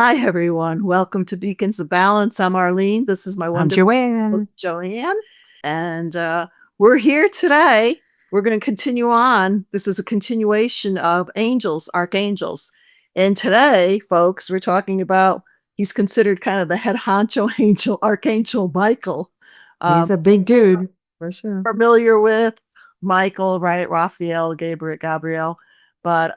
Hi, everyone. Welcome to Beacons of Balance. I'm Arlene. This is my I'm wonderful Joanne. Joanne. And we're here today. We're going to continue on. This is a continuation of angels, archangels. And today, folks, we're talking about he's considered kind of the head honcho angel, Archangel Michael. He's Um, a big dude, for sure. Familiar with Michael, right? Raphael, Gabriel. But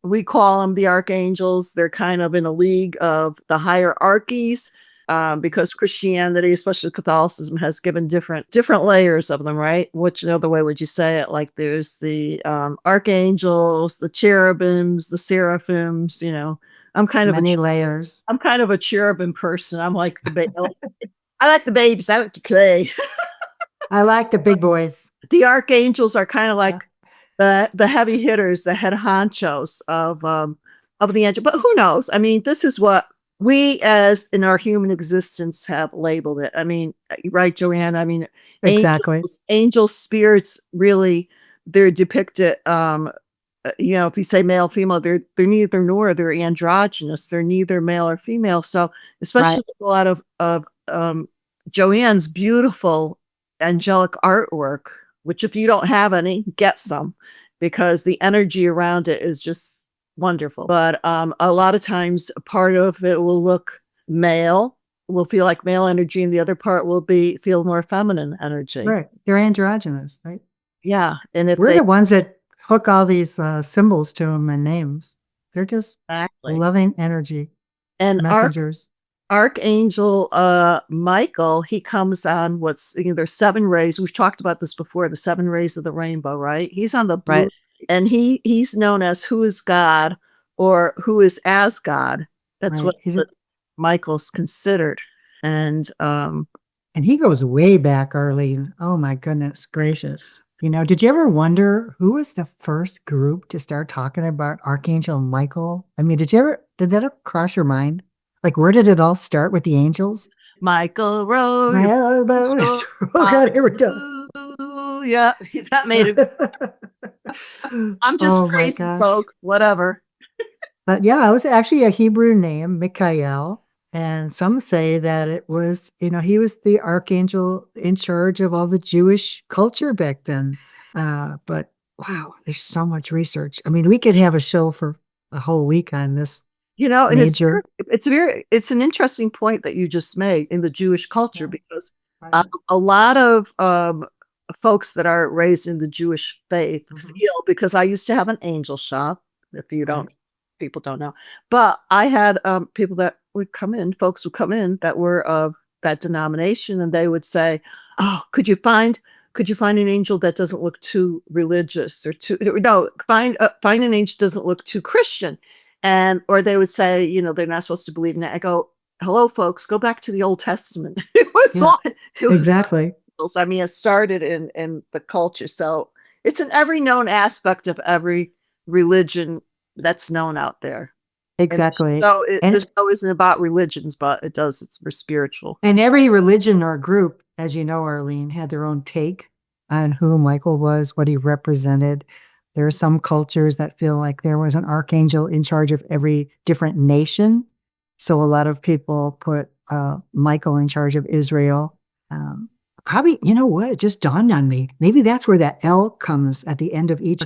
we call them the archangels. They're kind of in a league of the hierarchies because Christianity, especially Catholicism, has given different layers of them, right? Which other way would you say it? Like there's the archangels, the cherubims, the seraphims. I'm kind of a Many layers. I'm kind of a cherubim person. I'm like I like the babies. I like to play. I like the big boys. The archangels are kind of Yeah. like the heavy hitters, the head honchos of the angel. But who knows? I mean, this is what we as in our human existence have labeled it. I mean, right, Joanne? I mean, Exactly. angel spirits really they're depicted if you say male, female, they're neither nor, they're androgynous, they're neither male or female. So Right. especially with a lot of Joanne's beautiful angelic artwork, which if you don't have any, get some because the energy around it is just wonderful. But a lot of times part of it will look male, will feel like male energy, and the other part will be feel more feminine energy. Right. They're androgynous, right? Yeah. And if We're they the ones that hook all these symbols to them and names. They're just exactly loving energy and messengers. Archangel Michael, he comes on there's seven rays. We've talked about this before, the seven rays of the rainbow, right? He's on the blue, Right. and he's known as who is God or who is as God. That's Right. what Michael's considered. And And he goes way back, Arlene. Oh my goodness gracious. Did you ever wonder who was the first group to start talking about Archangel Michael? I mean, did that ever cross your mind? Like, where did it all start with the angels? Michael row your Oh boat God, here we go. yeah, that made it. I'm just Oh my crazy, gosh. folks. Whatever. But yeah, it was actually a Hebrew name, Michael. And some say that it was, he was the archangel in charge of all the Jewish culture back then. But wow, there's so much research. I mean, we could have a show for a whole week on this And major. it's an interesting point that you just made in the Jewish culture Yeah, because right. a lot of folks that are raised in the Jewish faith feel because I used to have an angel shop. If you don't, Right. people don't know, but I had people that would come in, folks would come in that were of that denomination, and they would say, "Oh, could you find an angel that doesn't look too religious or too no find an angel that doesn't look too Christian." And or they would say, they're not supposed to believe in that. I go, hello, folks, go back to the Old Testament. Yeah, It was exactly. angels. I mean, it started in the culture. So it's in every known aspect of every religion that's known out there. And Exactly. so the And show isn't about religions, but it's for spiritual. And every religion or group, as you know, Arlene, had their own take on who Michael was, what he represented. There are some cultures that feel like there was an archangel in charge of every different nation. So a lot of people put Michael in charge of Israel. Probably, you know what? It just dawned on me. Maybe that's where that L comes at the end of each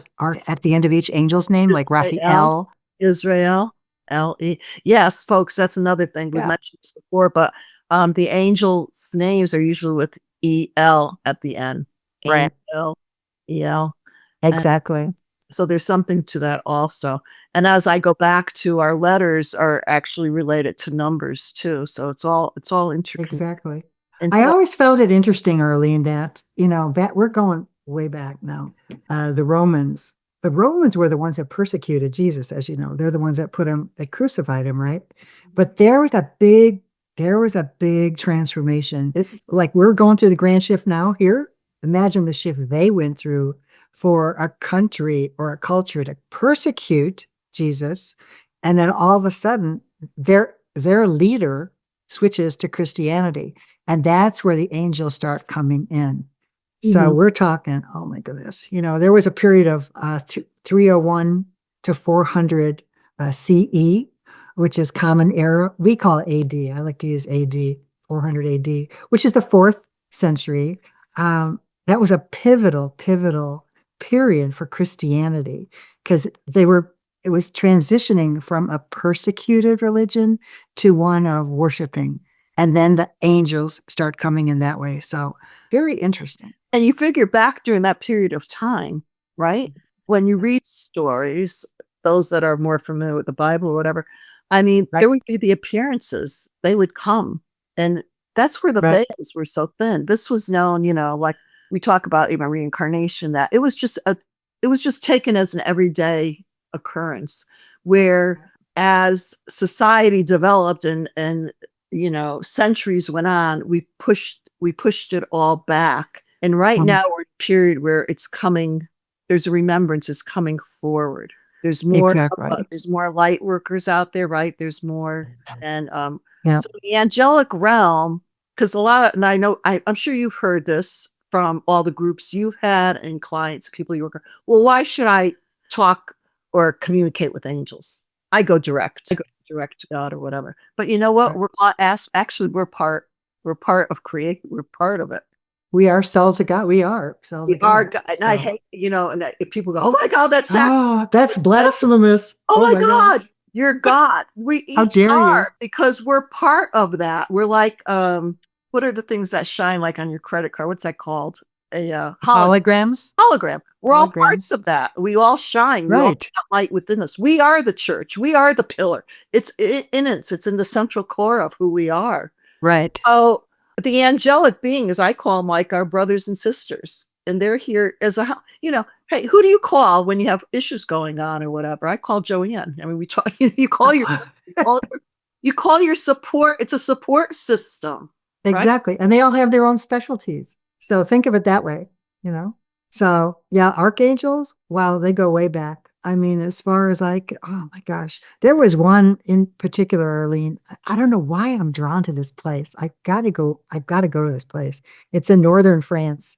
angel's name, like Israel, Raphael. Israel, L-E. Yes, folks, that's another thing. We Yeah, mentioned this before, but the angels' names are usually with E-L at the end. right. Angel, E-L. And Exactly. so there's something to that also. And as I go back to our letters are actually related to numbers too. So it's all interconnected. Exactly. I Until always found it interesting, Arlene, that, we're going way back now. The Romans were the ones that persecuted Jesus, as you know. They're the ones that they crucified him, right? But there was a big transformation. Like we're going through the grand shift now here. Imagine the shift they went through for a country or a culture to persecute Jesus. And then all of a sudden, their leader switches to Christianity. And that's where the angels start coming in. So Mhm. we're talking, oh my goodness, there was a period of 301 to 400 CE which is Common Era. We call it AD. I like to use AD, 400 AD, which is the fourth century. That was a pivotal period for Christianity because it was transitioning from a persecuted religion to one of worshiping. And then the angels start coming in that way. So very interesting. And you figure back during that period of time, right? When you read stories, those that are more familiar with the Bible or whatever, I mean, Right. there would be the appearances. They would come. And that's where the Right. veils were so thin. This was known, like we talk about even reincarnation, that it was just taken as an everyday occurrence. Where as society developed and centuries went on, we pushed it all back. And right now we're in a period where it's coming, there's a remembrance, it's coming forward. Exactly. There's more light workers out there, right? There's more. And Yeah. so the angelic realm, because and I know I'm sure you've heard this from all the groups you've had and clients, people you work with. Well, why should I talk or communicate with angels? I go direct to God or whatever. But you know what? Right. We're all actually we're part of we're part of it. We are cells of God. We are cells We of are, God. and I hate, and that, if people go, "Oh my God, that's sac." Oh, that's blasphemous. Oh Oh my my God, gosh. you're God. We How each dare you? are, because we're part of that. We're like, what are the things that shine like on your credit card? What's that called? A Holograms? hologram. We're all Holograms. parts of that. We all shine. We all Right. have light within us. We are the church. We are the pillar. It's in us. It's in the central core of who we are. Right. Oh, the angelic beings, I call them like our brothers and sisters. And they're here as hey, who do you call when you have issues going on or whatever? I call Joanne. I mean, we talk, you call you call your support. It's a support system, right? Exactly. And they all have their own specialties. So think of it that way, you know? So yeah, archangels, wow, they go way back. I mean, as far as like, oh my gosh, there was one in particular, Arlene. I don't know why I'm drawn to this place. I've got to go to this place. It's in northern France,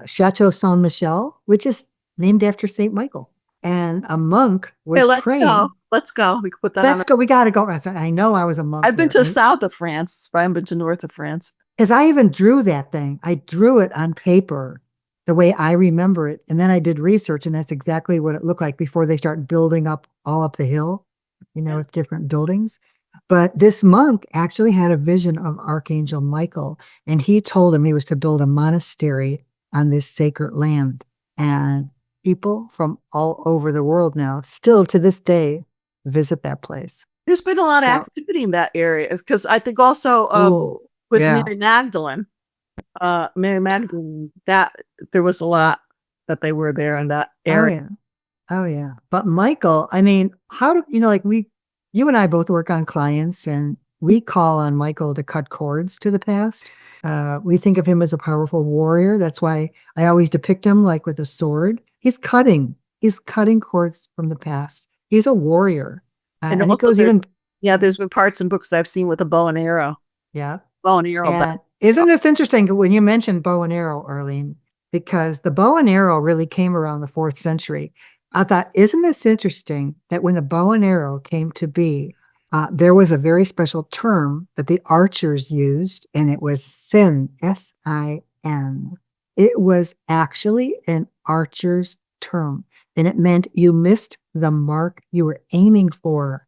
Chateau Saint Michel, which is named after Saint Michael. And a monk Hey, was let's go. praying. Let's go. We can put that on. Let's go. We got to go. I know I was a monk I've been there. to south of France, but I haven't been to north of France. Because I even drew that thing. I drew it on paper the way I remember it. And then I did research, and that's exactly what it looked like before they start building up all up the hill, Yeah. with different buildings. But this monk actually had a vision of Archangel Michael, and he told him he was to build a monastery on this sacred land. And people from all over the world now, still to this day, visit that place. There's been a lot of So, activity in that area because I think also oh, with yeah. Mary Magdalene, that there was a lot that they were there in that Oh, area. yeah. Oh, yeah. But Michael, I mean, how do like you and I both work on clients, and we call on Michael to cut cords to the past. We think of him as a powerful warrior. That's why I always depict him like with a sword. He's cutting cords from the past. He's a warrior. And And it also goes even, there's been parts in books I've seen with a bow and arrow. yeah. Bow and arrow. And isn't this interesting when you mentioned bow and arrow, Arlene? Because the bow and arrow really came around the fourth century. I thought, isn't this interesting that when the bow and arrow came to be, there was a very special term that the archers used, and it was sin, S-I-N. It was actually an archer's term, and it meant you missed the mark you were aiming for.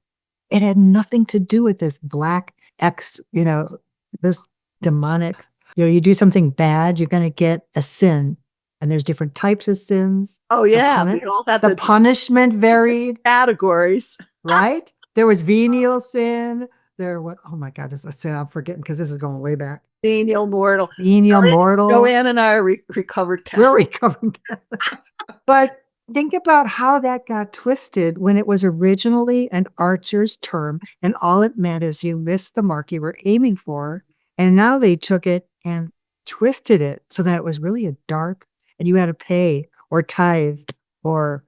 It had nothing to do with this black X, this demonic, you do something bad, you're going to get a sin. And there's different types of sins. Oh yeah, we all have The punishment varied, categories. right? There was venial sin. Oh my God, this is a sin I'm forgetting because this is going way back. Venial mortal. Venial mortal. Joanne and I are recovered Catholics. We're recovered Catholics. But think about how that got twisted when it was originally an archer's term, and all it meant is you missed the mark you were aiming for. And now they took it and twisted it so that it was really a dark, and you had to pay or tithe or,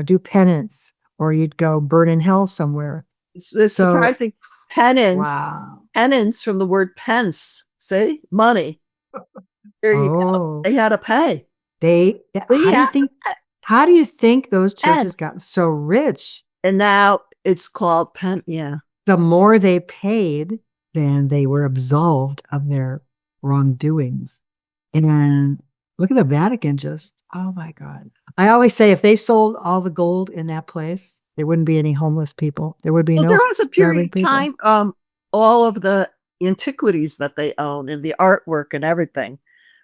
do penance, or you'd go burn in hell somewhere. It's surprising. Penance. Wow. Penance from the word pence. See? Money. There you go. They had to pay. How do you think those churches got so rich? And now It's called pen. Yeah. The more they paid, then they were absolved of their wrongdoings. And look at the Vatican just, oh my God. I always say if they sold all the gold in that place, there wouldn't be any homeless people. There would be Well, there no was a period starving of people. time, all of the antiquities that they own and the artwork and everything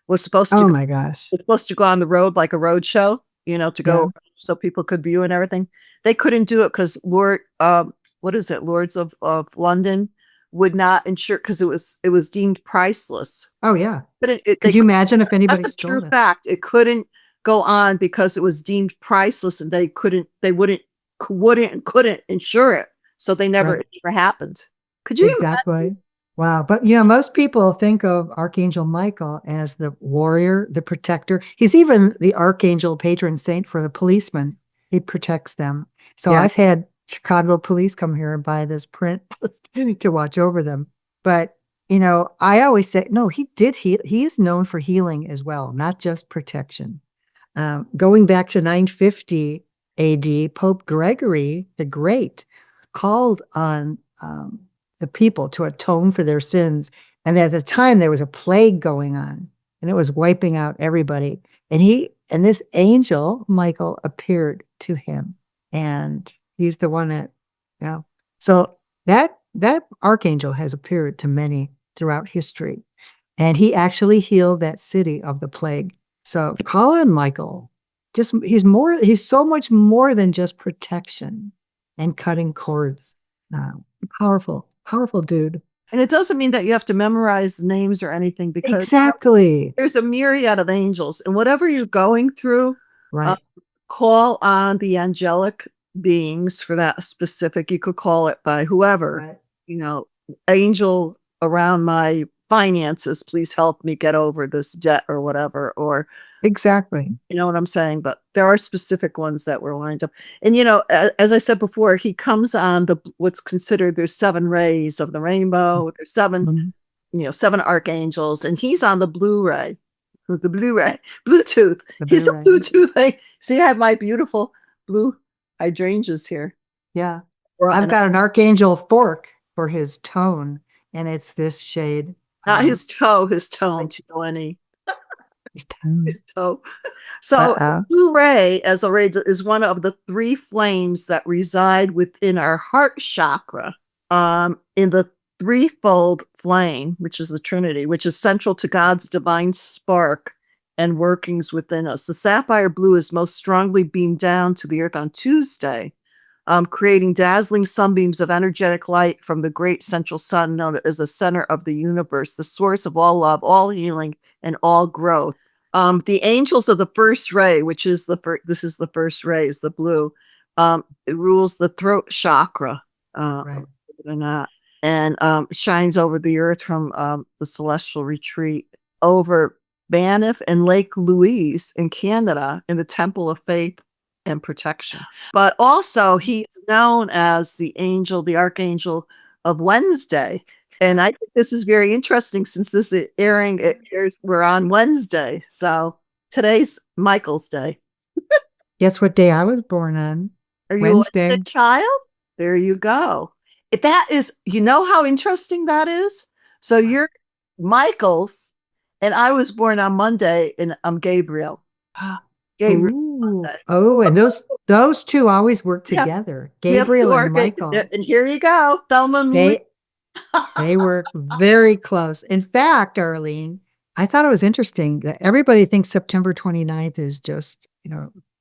was supposed to Oh go, my gosh. was supposed to go on the road like a road show, to Yeah. go so people could view and everything. They couldn't do it because what is it, Lords of London would not insure because it was deemed priceless. Oh yeah. But Could you imagine if anybody that's a stole true it? fact. It couldn't go on because it was deemed priceless, and they wouldn't insure it. So Right. it never happened. Could you imagine? Exactly. Wow. But yeah, most people think of Archangel Michael as the warrior, the protector. He's even the archangel patron saint for the policemen. He protects them. So Yeah. I've had Chicago police come here and buy this print to watch over them. But, I always say, no, he did heal. He is known for healing as well, not just protection. Going back to 950 AD, Pope Gregory the Great called on the people to atone for their sins. And at the time, there was a plague going on, and it was wiping out everybody. And this angel, Michael, appeared to him, and he's the one that, yeah. So that archangel has appeared to many throughout history, and he actually healed that city of the plague. So call on Michael. He's so much more than just protection and cutting cords. Uh, Powerful, powerful dude. And it doesn't mean that you have to memorize names or anything because Exactly. there's a myriad of angels, and whatever you're going through, uh, Right. call on the angelic beings for that specific. You could call it by whoever, Right. you know, angel around my finances, please help me get over this debt or whatever, or Exactly. you know what I'm saying? But there are specific ones that were lined up. And as I said before, he comes on the what's considered there's seven rays of the rainbow. There's Mhm. seven archangels, and he's on the Blu-ray, the Blu-ray, Bluetooth. The He's a Blu-ray. Bluetooth thing. See, I have my beautiful blue hydrangeas here. Yeah. Or I've got an archangel fork for his tone, and it's this shade. not his toe, his Like tone, T-O-N-E, his tone. his toe. So Uh-oh. Blu-ray, as already, is one of the three flames that reside within our heart chakra. In the threefold flame, which is the Trinity, which is central to God's divine spark and workings within us. The sapphire blue is most strongly beamed down to the earth on Tuesday, creating dazzling sunbeams of energetic light from the great central sun known as the center of the universe, the source of all love, all healing, and all growth. The angels of the first ray, which is this is the first ray, is the blue. It rules the throat chakra, Right. believe it or not, and shines over the earth from the celestial retreat over Banff and Lake Louise in Canada in the Temple of Faith and Protection. But also, he's known as the archangel of Wednesday. And I think this is very interesting since this is airing, we're on Wednesday. So today's Michael's Day. Guess what day I was born on? Are you a Wednesday Wednesday. child? There you go. That is, you know how interesting that is? So you're Michael's, and I was born on Monday, and I'm Gabriel. Gabriel Ooh. Monday. Oh, and those two always work Yep. together. Yep. Gabriel To and work it. Michael. And here you go. Thelma and Louise. They they work very close. In fact, Arlene, I thought it was interesting that everybody thinks September 29th is just,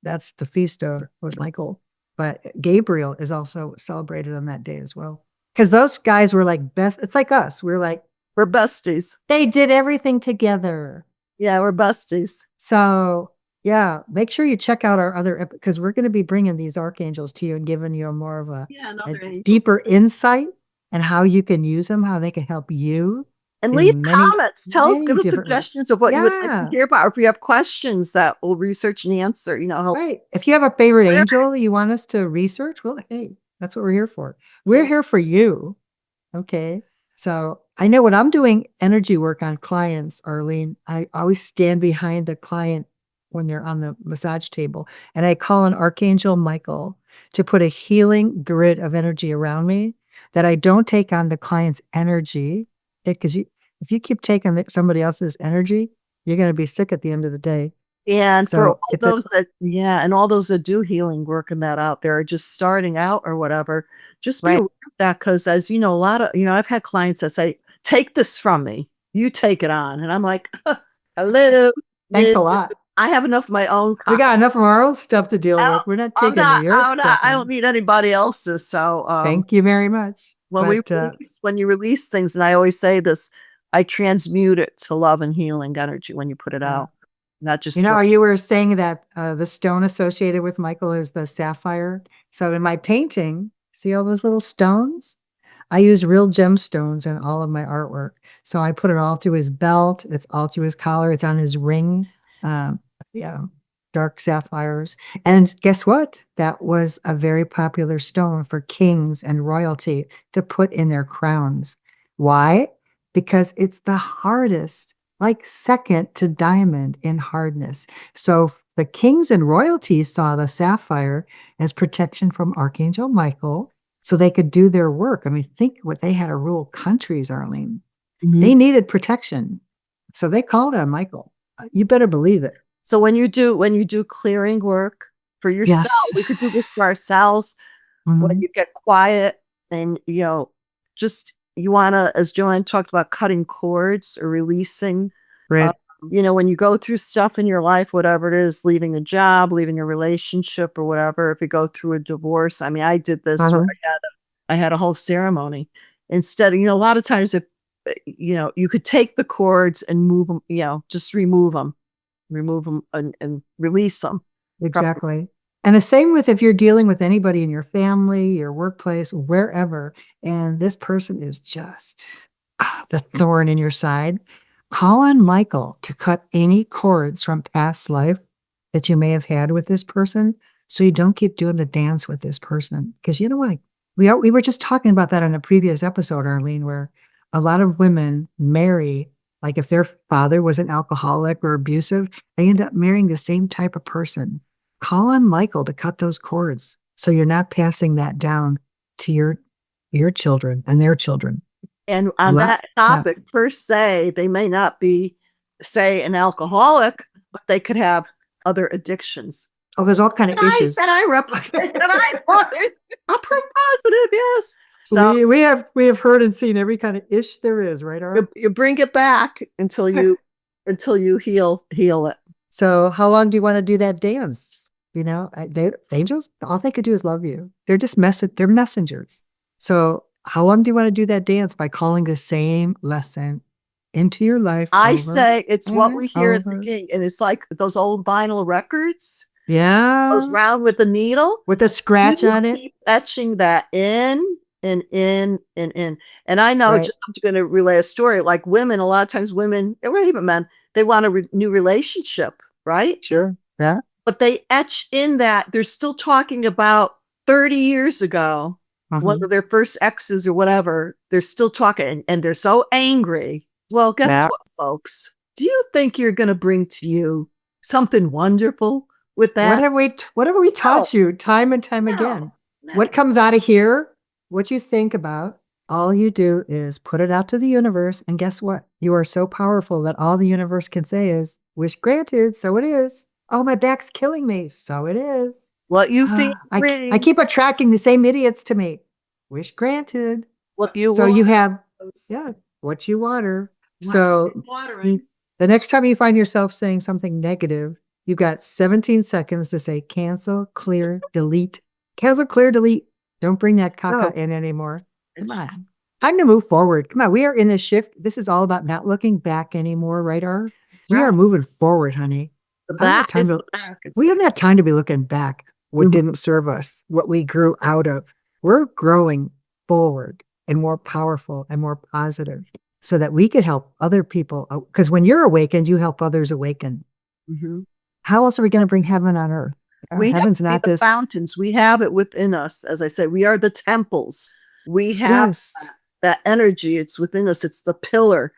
that's the feast of was Michael. But Gabriel is also celebrated on that day as well. Because those guys were like best, it's like us. We're like, We're besties. they did everything together. Yeah, we're besties. So yeah, make sure you check out our other because we're going to be bringing these archangels to you and giving you more of a Yeah, another angels. deeper insight and how you can use them, how they can help you And leave in many, comments. Tell us, many give us different ways. suggestions of what you would like to Yeah, hear about. Or if you have questions that we'll research and answer, help. right. If you have a favorite angel you want us to research, well, hey, that's what we're here for. We're here for you. Okay. So I know when I'm doing energy work on clients, Arlene, I always stand behind the client when they're on the massage table and I call on Archangel Michael to put a healing grid of energy around me that I don't take on the client's energy. Because if you keep taking somebody else's energy, you're going to be sick at the end of the day. And for So all it's a those that, yeah, and all those that do healing, working that out there, are just starting out or whatever, just be right. aware of that. Cause as you know, a lot of, I've had clients that say, take this from me, you take it on. And I'm like, hello, Thanks no, a lot. I have enough of my own. We got enough of our own stuff to deal I with. We're not I'm taking not, your stuff I don't on. need anybody else's. So, Thank you very much. But when you release things, and I always say this, I transmute it to love and healing energy when you put it yeah. out, not just throw. You were saying that the stone associated with Michael is the sapphire. So in my painting, see all those little stones? I use real gemstones in all of my artwork. So I put it all through his belt. It's all through his collar. It's on his ring. Um, yeah, dark sapphires. And guess what? That was a very popular stone for kings and royalty to put in their crowns. Why? Because it's the hardest, like second to diamond in hardness. So the kings and royalty saw the sapphire as protection from Archangel Michael so they could do their work. I mean, think what they had to rule countries, Arlene. Mhm. They needed protection. So they called on Michael. You better believe it. So when you do clearing work for yourself, Yes. we could do this for ourselves. When Mhm. you get quiet and just you want to, as Joanne talked about, cutting cords or releasing. Uh, Right. when you go through stuff in your life, whatever it is, leaving a job, leaving a relationship, or whatever. If you go through a divorce, I mean, I did this where Uh-huh. I had a whole ceremony. Instead, a lot of times if you could take the cords and move them, just remove them and release them. Exactly. And the same with if you're dealing with anybody in your family, your workplace, wherever, and this person is just the thorn in your side, call on Michael to cut any cords from past life that you may have had with this person so you don't keep doing the dance with this person. Because you know what? We were just talking about that in a previous episode, Arlene, where a lot of women marry, like if their father was an alcoholic or abusive, they end up marrying the same type of person. Call on Michael to cut those cords so you're not passing that down to your children and their children. And on Let that yeah. topic, per se, they may not be, say, an alcoholic, but they could have other addictions. Oh, there's all kind of That issues. I represent, and I want it. I'm proof positive, yes. So We have heard and seen every kind of ish there is, right, Ar? you bring it back until you heal it. So how long do you want to do that dance? Angels, all they could do is love you. They're messengers. So how long do you want to do that dance by calling the same lesson into your life I over say it's what and we hear at the over? beginning, and it's like those old vinyl records, goes Yeah. round with the needle. With a scratch You on it. keep etching that in and in and in. And I know, Right. just I'm going to relay a story. Like women, a lot of times women, or even men, they want a new relationship, right? Sure. Yeah. But they etch in that they're still talking about 30 years ago, one Uh-huh. of their first exes or whatever. They're still talking and they're so angry. Well, guess Yeah. what, folks? Do you think you're going to bring to you something wonderful with that? What have we No, taught you time and time no, again? no. What comes out of here, what you think about, all you do is put it out to the universe. And guess what? You are so powerful that all the universe can say is, wish granted, so it is. Oh, my back's killing me. So it is. What you feel I brings keep attracting the same idiots to me. Wish granted. what you So want. you have, yeah, what you water. What So watering. the next time you find yourself saying something negative, you've got 17 seconds to say cancel, clear, delete. Cancel, clear, delete. Don't bring that caca No, in anymore. Come on. Time to move forward. Come on. We are in this shift. This is all about not looking back anymore, right, Ar? it's We are right. moving forward, honey. The I don't have back time is to the back. we It's don't have time to be looking back what Mhm. didn't serve us, what we grew out of. We're growing forward and more powerful and more positive so that we could help other people. Because when you're awakened, you help others awaken. Mhm. How else are we going to bring heaven on earth? We have Heaven's to be not the this. fountains. We have it within us. As I said, we are the temples. We have Yes. that energy. It's within us. It's the pillar.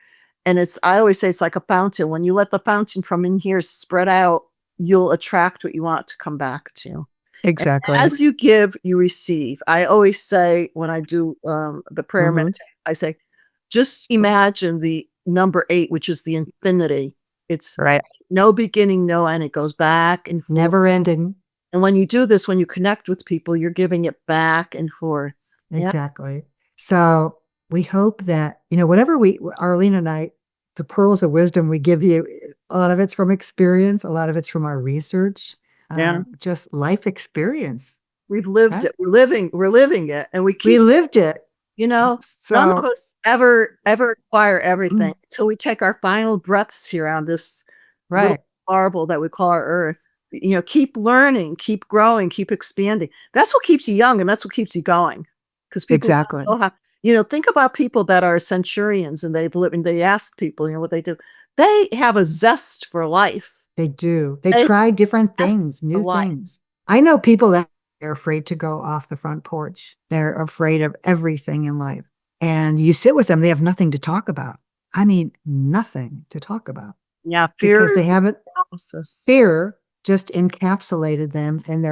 And I always say it's like a fountain. When you let the fountain from in here spread out, you'll attract what you want to come back to. Exactly. As you give, you receive. I always say when I do the prayer Mhm. meditation, I say, just imagine the number 8, which is the infinity. It's Right. no beginning, no end. It goes back and forth. Never ending. And when you do this, when you connect with people, you're giving it back and forth. Yeah. Exactly. So we hope that, whatever Arlene and I, the pearls of wisdom we give you, a lot of it's from experience, a lot of it's from our research, Yeah. just life experience. We've lived Right? it. We're living it. And we We keep, lived it. none of So, us ever acquire everything mm, until we take our final breaths here on this little right. marble that we call our earth. Keep learning, keep growing, keep expanding. That's what keeps you young and that's what keeps you going. Because people Exactly. don't know how, think about people that are centurions and they've lived and they ask people, what they do. They have a zest for life. They do. They They try different zest things, for new life. things. I know people that are afraid to go off the front porch. They're afraid of everything in life. And you sit with them, they have nothing to talk about. I mean, nothing to talk about Yeah, because fear they is haven't, paralysis. fear just encapsulated them in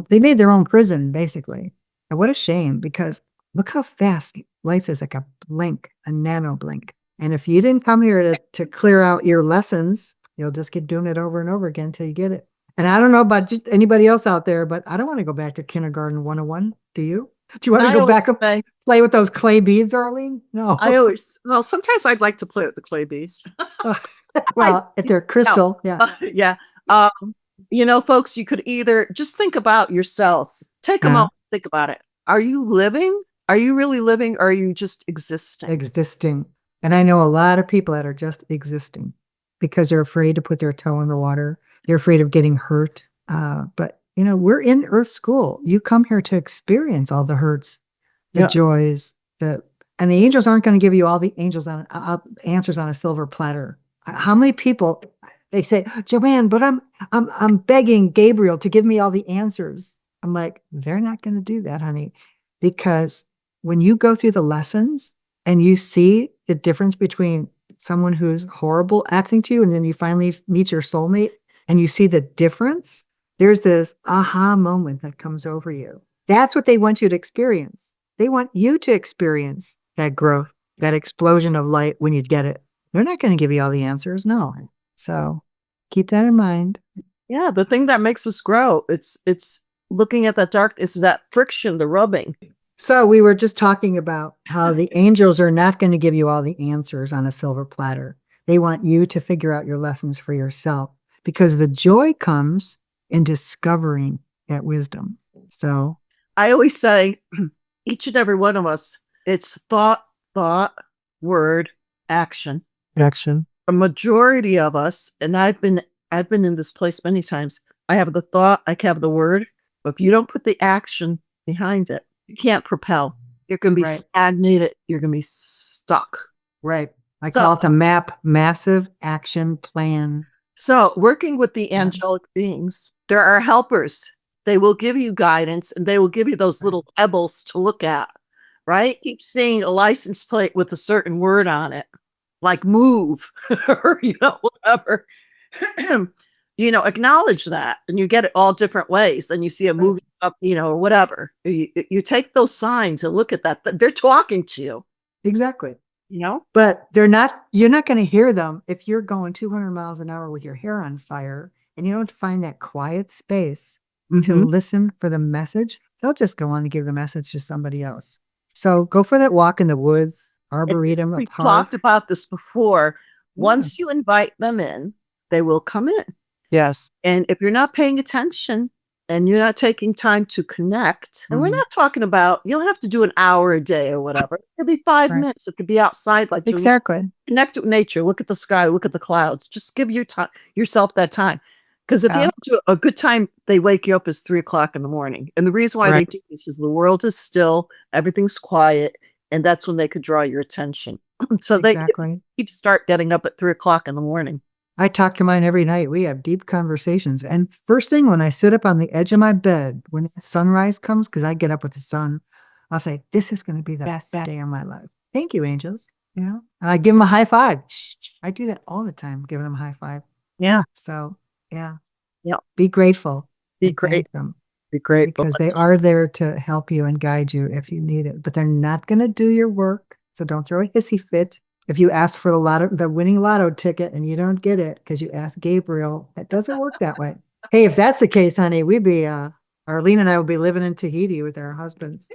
they made their own prison, basically. And what a shame because look how fast life is, like a blink, a nano blink. And if you didn't come here to clear out your lessons, you'll just keep doing it over and over again until you get it. And I don't know about just anybody else out there, but I don't want to go back to kindergarten 101. Do you? Do you want to I go back always up, say, play with those clay beads, Arlene? I No. always, well, sometimes I'd like to play with the clay bees. I, Well, if they're no, crystal, yeah. yeah. Folks, you could either just think about yourself. Take a Yeah. moment, think about it. Are you living? Are you really living? Or are you just existing? Existing. And I know a lot of people that are just existing because they're afraid to put their toe in the water. They're afraid of getting hurt. But we're in Earth School. You come here to experience all the hurts, the Yeah. joys, and the angels aren't going to give you all the answers on a silver platter. How many people they say, Joanne, but I'm begging Gabriel to give me all the answers. I'm like, they're not going to do that, honey, because when you go through the lessons and you see the difference between someone who's horrible acting to you and then you finally meet your soulmate and you see the difference, there's this aha moment that comes over you. That's what they want you to experience. They want you to experience that growth, that explosion of light when you get it. They're not going to give you all the answers. No. So keep that in mind. Yeah. The thing that makes us grow, it's looking at that dark, is that friction, the rubbing. So we were just talking about how the angels are not going to give you all the answers on a silver platter. They want you to figure out your lessons for yourself because the joy comes in discovering that wisdom. So, I always say, each and every one of us, it's thought, word, action. action. A majority of us, and I've been in this place many times. I have the thought, I have the word, but if you don't put the action behind it, you can't propel. You're going to be Right. stagnated. You're going to be stuck. Right. I So, call it the MAP, massive action plan. so working with the Yeah. angelic beings, there are helpers. They will give you guidance and they will give you those Right. little pebbles to look at. Right? Keep seeing a license plate with a certain word on it, like move or whatever. Acknowledge that and you get it all different ways. And you see a Right. movie up, or whatever. You take those signs and look at that. They're talking to you, Exactly. you know? But you're not going to hear them if you're going 200 miles an hour with your hair on fire and you don't find that quiet space to Mm-hmm. listen for the message. They'll just go on to give the message to somebody else. So go for that walk in the woods, And arboretum, a we talked park. about this before. Yeah. Once you invite them in, they will come in. Yes. And if you're not paying attention and you're not taking time to connect, and we're Mhm. not talking about, you don't have to do an hour a day or whatever. It could be 5 Right. minutes. It could be outside, like Exactly. connect with nature, look at the sky, look at the clouds. Just give your time yourself that time. Because if you Yeah. don't do a good time, they wake you up is 3 o'clock in the morning. And the reason why they Right. do this is the world is still, everything's quiet, and that's when they could draw your attention. So they Exactly. keep start getting up at 3 o'clock in the morning. I talk to mine every night. We have deep conversations. And first thing when I sit up on the edge of my bed, when the sunrise comes, because I get up with the sun, I'll say, this is going to be the best day of my life. Thank you, angels. And I give them a high five. I do that all the time, giving them a high five. Yeah. So, yeah, Yeah. be grateful Be and great. thank them. Be grateful. because they are there to help you and guide you if you need it, but they're not gonna do your work, so don't throw a hissy fit. If you ask for the winning lotto ticket and you don't get it because you asked Gabriel, it doesn't work that way. Hey, if that's the case, honey, we'd be, Arlene and I would be living in Tahiti with our husbands.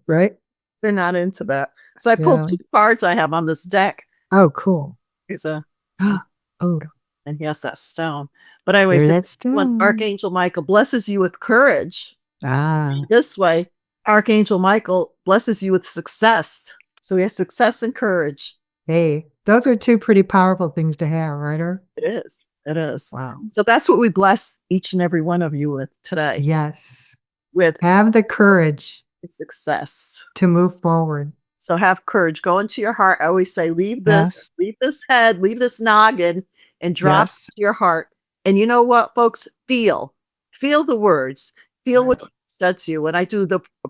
Right? They're not into that. So I pulled Yeah. 2 cards I have on this deck. Oh, cool. Here's a Oh, and yes, that stone. But anyways, there's it's that when stone. Archangel Michael blesses you with courage. Ah, This way, Archangel Michael blesses you with success. So he has success and courage. hey, those are 2 pretty powerful things to have, right? It is. It is. Wow. So that's what we bless each and every one of you with today. Yes. With Have the courage success. to move forward. So have courage. Go into your heart. I always say, leave Yes. this head, leave this noggin, and drop Yes. your heart. And you know what, folks? Feel the words. Feel what said to you. When I do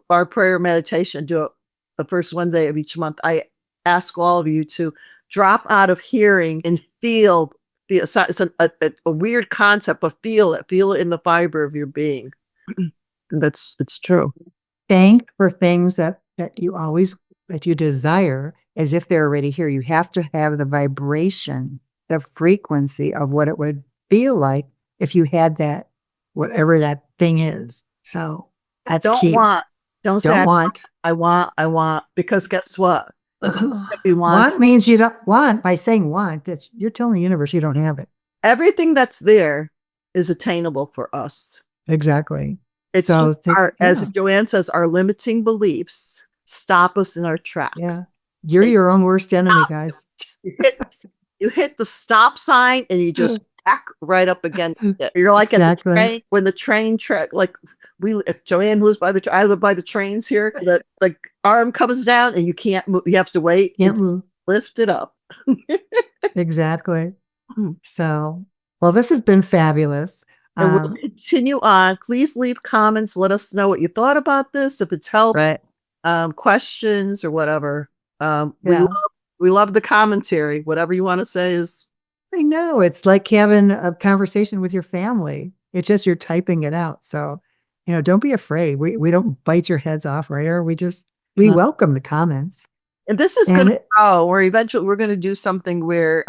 our prayer meditation, do it the first Wednesday of each month. I ask all of you to drop out of hearing and feel. It's a weird concept, but feel it. Feel it in the fiber of your being. It's true. Thank for things that you desire as if they're already here. You have to have the vibration, the frequency of what it would feel like if you had that, whatever that thing is. So that's key. Don't say I want, because guess what? You Want means you don't want. By saying want, that's you're telling the universe you don't have it. Everything that's there is attainable for us. Exactly. It's so as Joanne says, our limiting beliefs stop us in our tracks. Yeah. You're your own worst enemy, guys. You hit the stop sign and you just back right up against it. You're like at the train, when the train track, like Joanne lives by I live by the trains here. The arm comes down and you can't move. You have to wait. Can't move. Lift it up. Exactly. So, well, this has been fabulous. And we'll continue on. Please leave comments. Let us know what you thought about this. If it's helped, questions or whatever. We love the commentary. Whatever you want to say is. I know. It's like having a conversation with your family. It's just you're typing it out. So, don't be afraid. We don't bite your heads off, right? We welcome the comments. And this is going to grow. We're going to do something where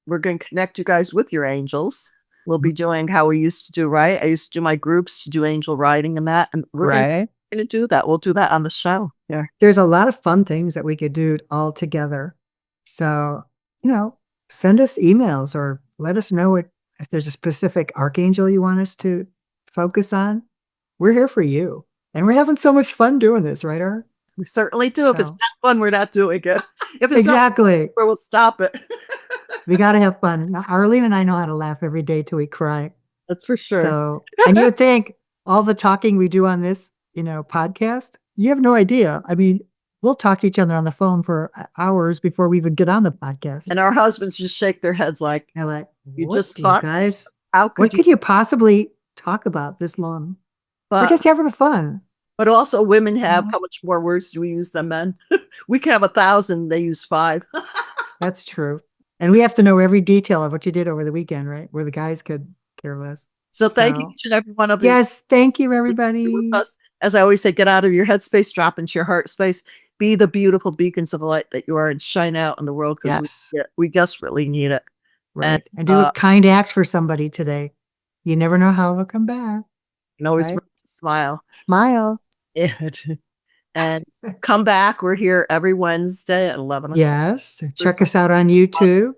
we're going to connect you guys with your angels. We'll be doing how we used to do, right? I used to do my groups to do angel writing and that. And we're going to do that. We'll do that on the show. Yeah. There's a lot of fun things that we could do all together. So, send us emails or let us know if there's a specific archangel you want us to focus on. We're here for you. And we're having so much fun doing this, right, Ar? We certainly do. If it's not fun, we're not doing it. If it's exactly. Not fun, we'll stop it. We got to have fun. Arlene and I know how to laugh every day till we cry. That's for sure. So, and you would think all the talking we do on this, podcast, you have no idea. I mean, we'll talk to each other on the phone for hours before we even get on the podcast. And our husbands just shake their heads like, you just talk, guys. What could you possibly talk about this long? We're just having fun. But also women have, how much more words do we use than men? We can have 1,000, they use 5. That's true. And we have to know every detail of what you did over the weekend, right? Where the guys could care less. So thank you each and every one of you. Yes, thank you, everybody. As I always say, get out of your head space, drop into your heart space. Be the beautiful beacons of light that you are and shine out in the world because we desperately need it. Right. And do a kind act for somebody today. You never know how it'll come back. And always smile. Smile. And come back. We're here every Wednesday at 11 o'clock. Yes. Check us out on YouTube.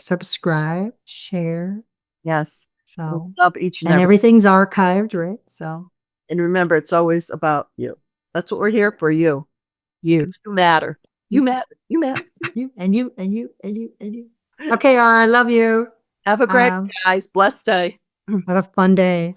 Subscribe, share. Yes. So love each and everything's archived, right? So and remember, it's always about you. That's what we're here for. You matter. You matter. You matter. You and you. Okay, I love you. Have a great guys. Blessed day. Have a fun day.